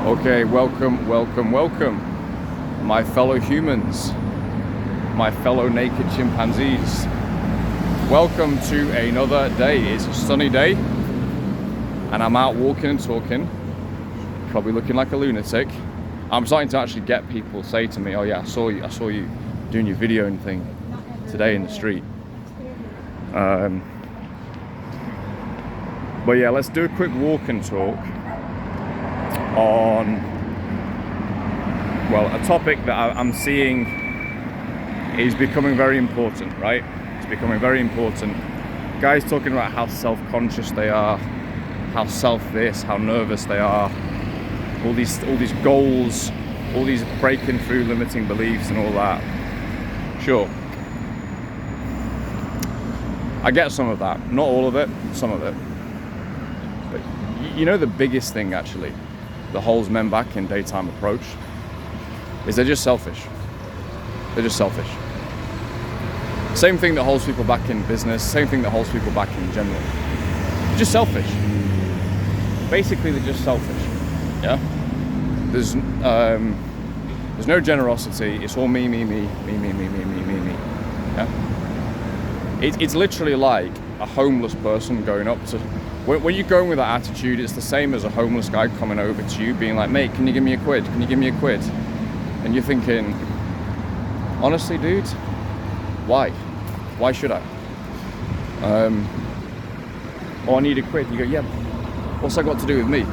Okay, welcome, my fellow humans, my fellow naked chimpanzees. Welcome to another day. It's a sunny day, and I'm out walking and talking, probably looking like a lunatic. I'm starting to actually get people say to me, "Oh yeah, I saw you doing your video and thing today in the street." But yeah, let's do a quick walk and talk on, well, a topic that I'm seeing is becoming very important, right? It's becoming very important. Guys talking about how self-conscious they are, how self-this, how nervous they are, all these goals, all these breaking through limiting beliefs and all that. Sure, I get some of that, not all of it, some of it. But you know, the biggest thing actually that holds men back in daytime approach is they're just selfish. They're just selfish. Same thing that holds people back in business, same thing that holds people back in general. They're just selfish. Basically, they're just selfish. Yeah? There's no generosity. It's all me. Yeah? It's literally like a homeless person going up to... When you're going with that attitude, it's the same as a homeless guy coming over to you being like, "Mate, can you give me a quid? Can you give me a quid?" And you're thinking, honestly, dude, why? Why should I? Oh, I need a quid. You go, yeah, what's that got to do with me?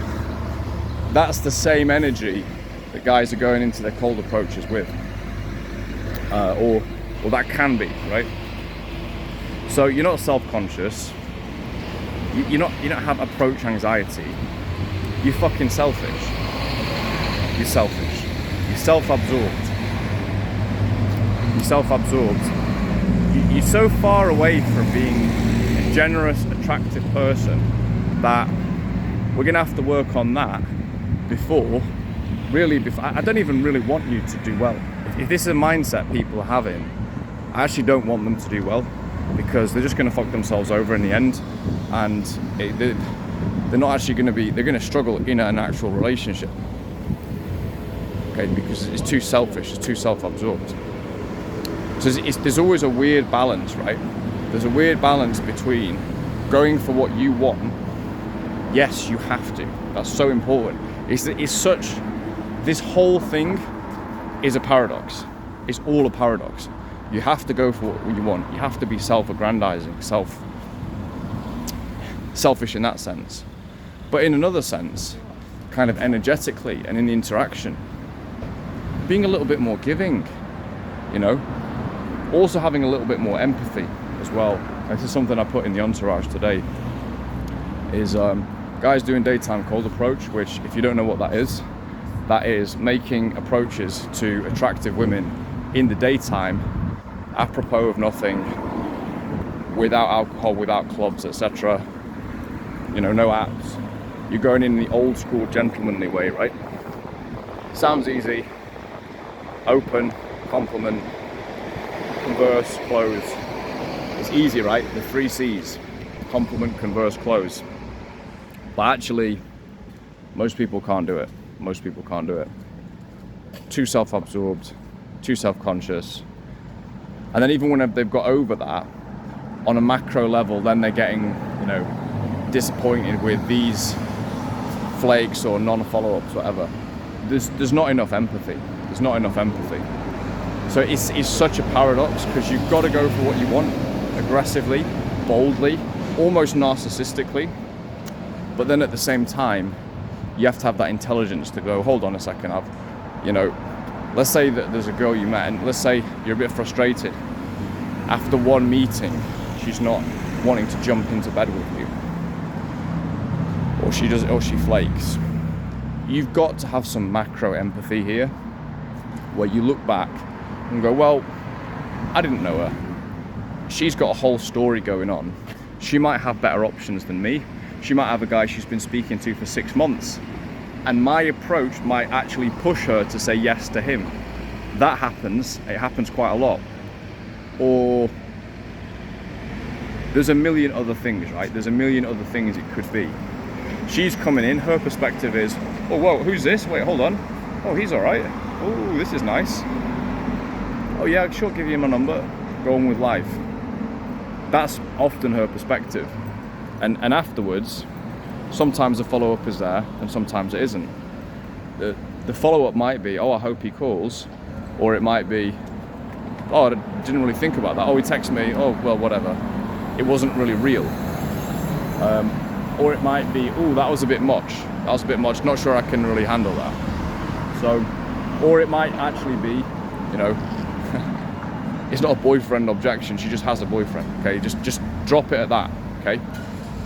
That's the same energy that guys are going into their cold approaches with. Or that can be, right? So you're not self-conscious. You don't have approach anxiety. You're fucking selfish. You're selfish. You're self-absorbed. You're self-absorbed. You're so far away from being a generous, attractive person that we're gonna have to work on that before I don't even really want you to do well. If this is a mindset people are having, I actually don't want them to do well, because they're just going to fuck themselves over in the end, and they're not actually going to be, they're going to struggle in an actual relationship, okay, because it's too selfish, it's too self-absorbed. So there's always a weird balance, right? There's a weird balance between going for what you want. Yes, you have to, that's so important. This whole thing is a paradox. It's all a paradox. You have to go for what you want. You have to be self-aggrandizing, selfish in that sense. But in another sense, kind of energetically and in the interaction, being a little bit more giving, you know? Also having a little bit more empathy as well. This is something I put in the entourage today, is guys doing daytime cold approach, which, if you don't know what that is making approaches to attractive women in the daytime, apropos of nothing, without alcohol, without clubs, etc. You know, no apps. You're going in the old school gentlemanly way, right? Sounds easy. Open, compliment, converse, close. It's easy, right? The 3 C's. Compliment, converse, close. But actually, most people can't do it. Most people can't do it. Too self-absorbed, too self-conscious. And then even when they've got over that, on a macro level, then they're getting, you know, disappointed with these flakes or non-follow-ups, whatever. There's not enough empathy. There's not enough empathy. So it's such a paradox, because you've got to go for what you want, aggressively, boldly, almost narcissistically. But then at the same time, you have to have that intelligence to go, hold on a second, let's say that there's a girl you met, and let's say you're a bit frustrated. After one meeting, she's not wanting to jump into bed with you, or she flakes. You've got to have some macro empathy here, where you look back and go, well, I didn't know her. She's got a whole story going on. She might have better options than me. She might have a guy she's been speaking to for 6 months. And my approach might actually push her to say yes to him. That happens. It happens quite a lot. Or there's a million other things, right? There's a million other things it could be. She's coming in, her perspective is, oh, whoa, who's this? Wait, hold on. Oh, he's all right. Oh, this is nice. Oh yeah, sure, give you my number. Go on with life. That's often her perspective. And afterwards, sometimes the follow-up is there and sometimes it isn't. The follow-up might be, oh, I hope he calls. Or it might be, oh, I didn't really think about that. Oh, he texted me. Oh, well, whatever. It wasn't really real. Or it might be, oh, that was a bit much. That was a bit much. Not sure I can really handle that. So, or it might actually be, you know, it's not a boyfriend objection. She just has a boyfriend. Okay, just drop it at that. Okay.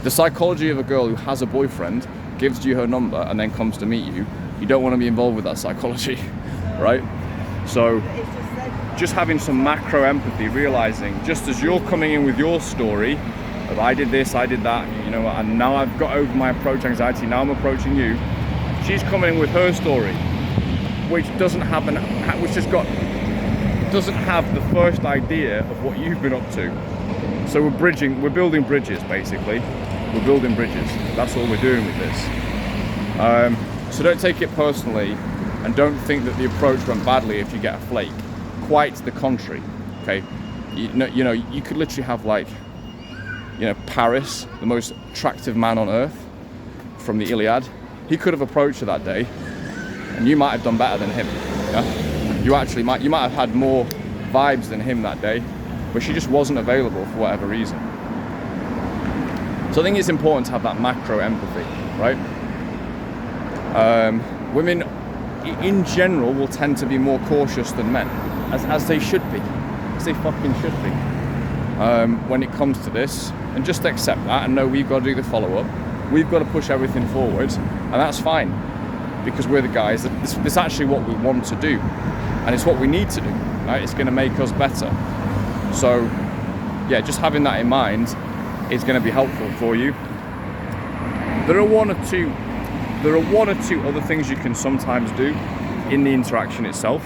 The psychology of a girl who has a boyfriend, gives you her number, and then comes to meet you. You don't want to be involved with that psychology, right? So, just having some macro empathy, realizing just as you're coming in with your story of I did this, I did that, you know, and now I've got over my approach anxiety, now I'm approaching you. She's coming in with her story, which doesn't have the first idea of what you've been up to. So we're building bridges basically. We're building bridges. That's all we're doing with this. So don't take it personally, and don't think that the approach went badly if you get a flake. Quite the contrary. Okay, you know, you could literally have like, you know, Paris, the most attractive man on earth, from the Iliad. He could have approached her that day, and you might have done better than him. Yeah? You might have had more vibes than him that day, but she just wasn't available for whatever reason. So I think it's important to have that macro empathy, right? Women in general will tend to be more cautious than men, as they should be, as they fucking should be, when it comes to this. And just accept that and know we've got to do the follow-up. We've got to push everything forward, and that's fine, because we're the guys. This is actually what we want to do, and it's what we need to do, right? It's going to make us better. So yeah, just having that in mind is going to be helpful for you. There are one or two other things you can sometimes do in the interaction itself.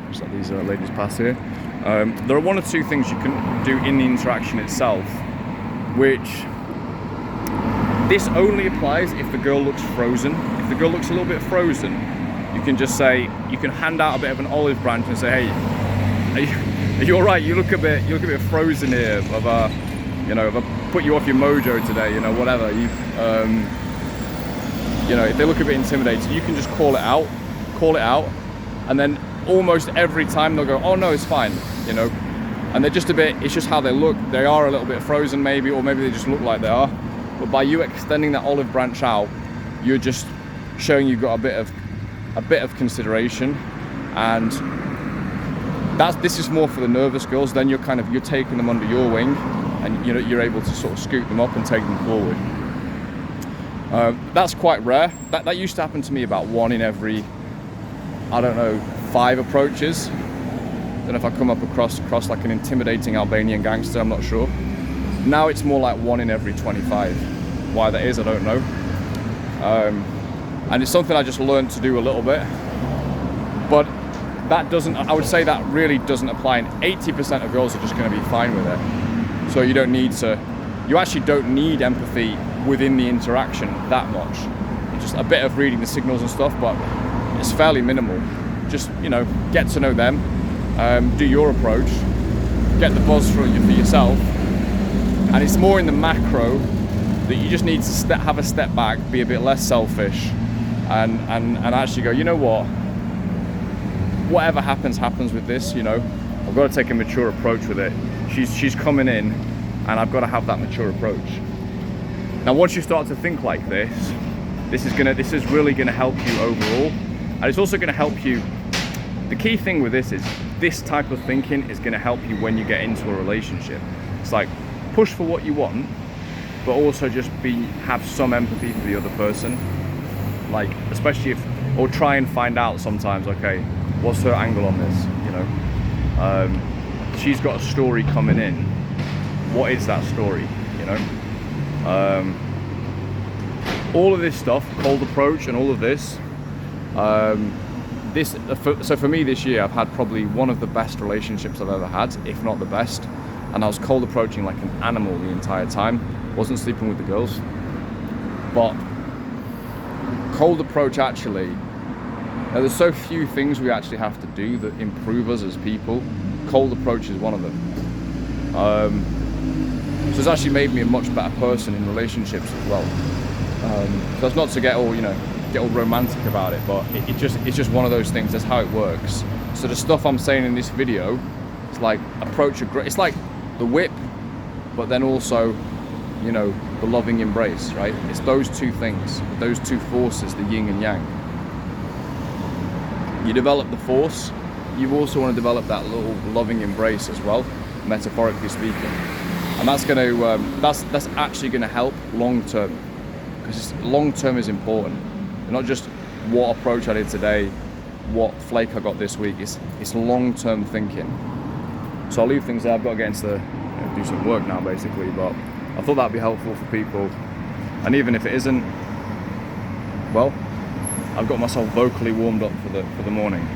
Just let these ladies pass here. There are one or two things you can do in the interaction itself, which this only applies if the girl looks frozen. If the girl looks a little bit frozen, you can just say, you can hand out a bit of an olive branch and say, hey, are you all right? You look a bit frozen here. You know, if I put you off your mojo today, you know, whatever. You know, if they look a bit intimidated, you can just call it out, and then almost every time they'll go, oh no, it's fine, you know. And they're just it's just how they look. They are a little bit frozen maybe, or maybe they just look like they are. But by you extending that olive branch out, you're just showing you've got a bit of consideration. And this is more for the nervous girls. Then you're taking them under your wing, and you know, you're able to sort of scoot them up and take them forward. That's quite rare. That used to happen to me about 1 in every, I don't know, 5 approaches. Don't know if I come up across like an intimidating Albanian gangster, I'm not sure. Now it's more like 1 in every 25. Why that is, I don't know. And it's something I just learned to do a little bit. But I would say that really doesn't apply, and 80% of girls are just going to be fine with it. So you actually don't need empathy within the interaction that much. Just a bit of reading the signals and stuff, but it's fairly minimal. Just, you know, get to know them, do your approach, get the buzz for yourself, and it's more in the macro that you just need to have a step back, be a bit less selfish, and actually go, you know what, whatever happens with this, you know, I've got to take a mature approach with it. She's coming in, and I've got to have that mature approach. Now once you start to think like this is really gonna help you overall, and it's also gonna help you. The key thing with this is this type of thinking is gonna help you when you get into a relationship. It's like, push for what you want, but also just have some empathy for the other person. Like, especially or try and find out sometimes, okay, what's her angle on this, you know? She's got a story coming in. What is that story, you know? All of this stuff, cold approach and all of this, so for me this year, I've had probably one of the best relationships I've ever had, if not the best. And I was cold approaching like an animal the entire time. Wasn't sleeping with the girls, but cold approach actually, there's so few things we actually have to do that improve us as people. Cold approach is one of them. So it's actually made me a much better person in relationships as well. So that's not to get all romantic about it, but it's just one of those things. That's how it works. So the stuff I'm saying in this video, it's like it's like the whip, but then also, you know, the loving embrace, right? It's those two things, those two forces, the yin and yang. You develop the force, you also want to develop that little loving embrace as well, metaphorically speaking. And that's that's actually going to help long term, because long term is important. And not just what approach I did today, what flake I got this week. It's long term thinking. So I'll leave things there. I've got to get into do some work now, basically. But I thought that'd be helpful for people. And even if it isn't, well, I've got myself vocally warmed up for the morning.